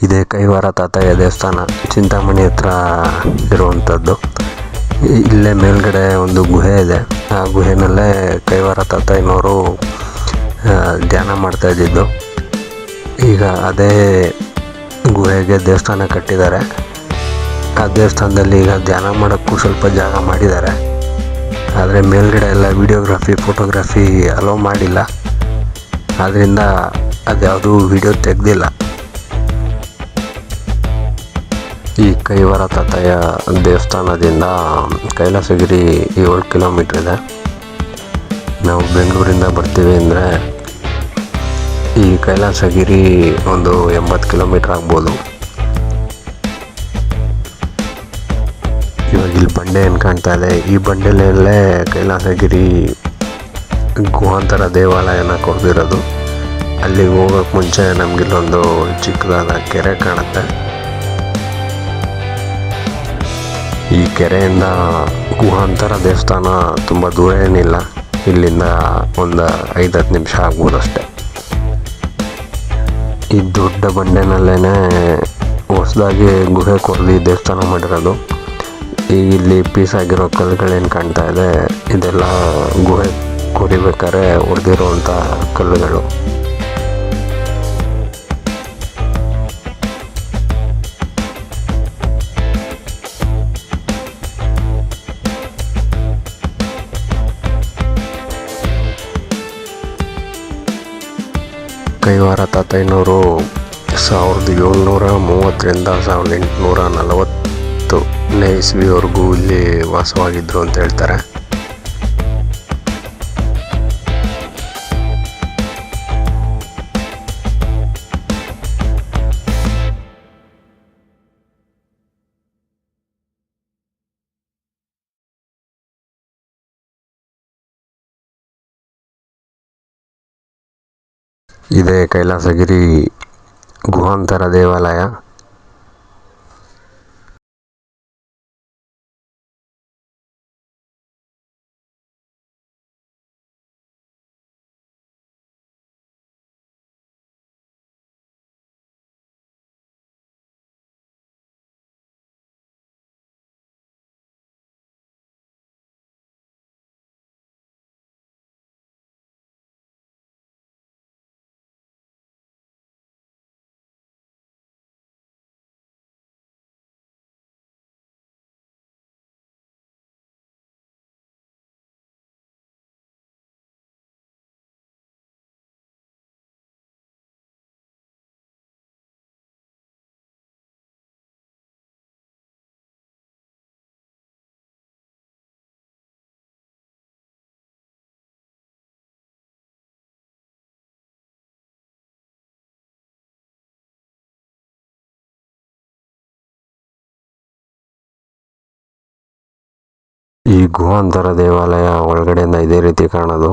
ಇದೇ ಕೈವಾರ ತಾತಯ್ಯ ದೇವಸ್ಥಾನ ಚಿಂತಾಮಣಿ ಹತ್ರ ಇರುವಂಥದ್ದು. ಇಲ್ಲೇ ಮೇಲ್ಗಡೆ ಒಂದು ಗುಹೆ ಇದೆ. ಆ ಗುಹೆನಲ್ಲೇ ಕೈವಾರ ತಾತಯ್ಯನವರು ಧ್ಯಾನ ಮಾಡ್ತಾ ಇದ್ದಿದ್ದು. ಈಗ ಅದೇ ಗುಹೆಗೆ ದೇವಸ್ಥಾನ ಕಟ್ಟಿದ್ದಾರೆ. ಆ ದೇವಸ್ಥಾನದಲ್ಲಿ ಈಗ ಧ್ಯಾನ ಮಾಡೋಕ್ಕೂ ಸ್ವಲ್ಪ ಜಾಗ ಮಾಡಿದ್ದಾರೆ. ಆದರೆ ಮೇಲ್ಗಡೆ ಎಲ್ಲ ವಿಡಿಯೋಗ್ರಫಿ ಫೋಟೋಗ್ರಫಿ ಅಲೋ ಮಾಡಿಲ್ಲ. ಆದ್ದರಿಂದ ಅದ್ಯಾವುದೂ ವಿಡಿಯೋ ತೆಗೆದಿಲ್ಲ. ಈ ಕೈವಾರ ತಾತಯ್ಯ ದೇವಸ್ಥಾನದಿಂದ ಕೈಲಾಸಗಿರಿ 7 ಕಿಲೋಮೀಟ್ರ್ ಇದೆ. ನಾವು ಬೆಂಗಳೂರಿಂದ ಬರ್ತೀವಿ ಅಂದರೆ ಈ ಕೈಲಾಸಗಿರಿ ಒಂದು 80 ಕಿಲೋಮೀಟ್ರ್ ಆಗ್ಬೋದು. ಇವಾಗ ಇಲ್ಲಿ ಬಂಡೆ ಏನು ಕಾಣ್ತಾ ಇದೆ, ಈ ಬಂಡೆಯಲ್ಲೇ ಕೈಲಾಸಗಿರಿ ಗುಹಾಂತರ ದೇವಾಲಯನ ಕೊಡ್ದಿರೋದು. ಅಲ್ಲಿಗೆ ಹೋಗೋಕ್ಕೆ ಮುಂಚೆ ನಮಗಿಲ್ಲೊಂದು ಚಿಕ್ಕದಾದ ಕೆರೆ ಕಾಣುತ್ತೆ. ಈ ಕೆರೆಯಿಂದ ಗುಹಾಂತರ ದೇವಸ್ಥಾನ ತುಂಬ ದೂರ ಏನಿಲ್ಲ. ಇಲ್ಲಿಂದ ಒಂದು 5-10 ನಿಮಿಷ ಆಗ್ಬೋದು ಅಷ್ಟೆ. ಈ ದೊಡ್ಡ ಬಂಡೆನಲ್ಲೇ ಹೊಸದಾಗಿ ಗುಹೆ ಕೊರೆದು ದೇವಸ್ಥಾನ ಮಾಡಿರೋದು. ಈಗ ಇಲ್ಲಿ ಪೀಸಾಗಿರೋ ಕಲ್ಲುಗಳೇನು ಕಾಣ್ತಾ ಇದೆ, ಇದೆಲ್ಲ ಗುಹೆ ಕೊರಿಬೇಕಾದ್ರೆ ಹೊಡೆದಿರುವಂಥ ಕಲ್ಲುಗಳು. ಕೈವಾರ ತಾತಯ್ಯನವರು 1730ರಿಂದ 1840ನೇ ಇಸ್ವಿವರೆಗೂ ಇಲ್ಲಿ ವಾಸವಾಗಿದ್ದರು ಅಂತ ಹೇಳ್ತಾರೆ. ಇದೇ ಕೈಲಾಸಗಿರಿ ಗುಹಾಂತರ ದೇವಾಲಯ. ಈ ಗುಹಾಂತರ ದೇವಾಲಯ ಒಳಗಡೆಯಿಂದ ಇದೇ ರೀತಿ ಕಾಣೋದು.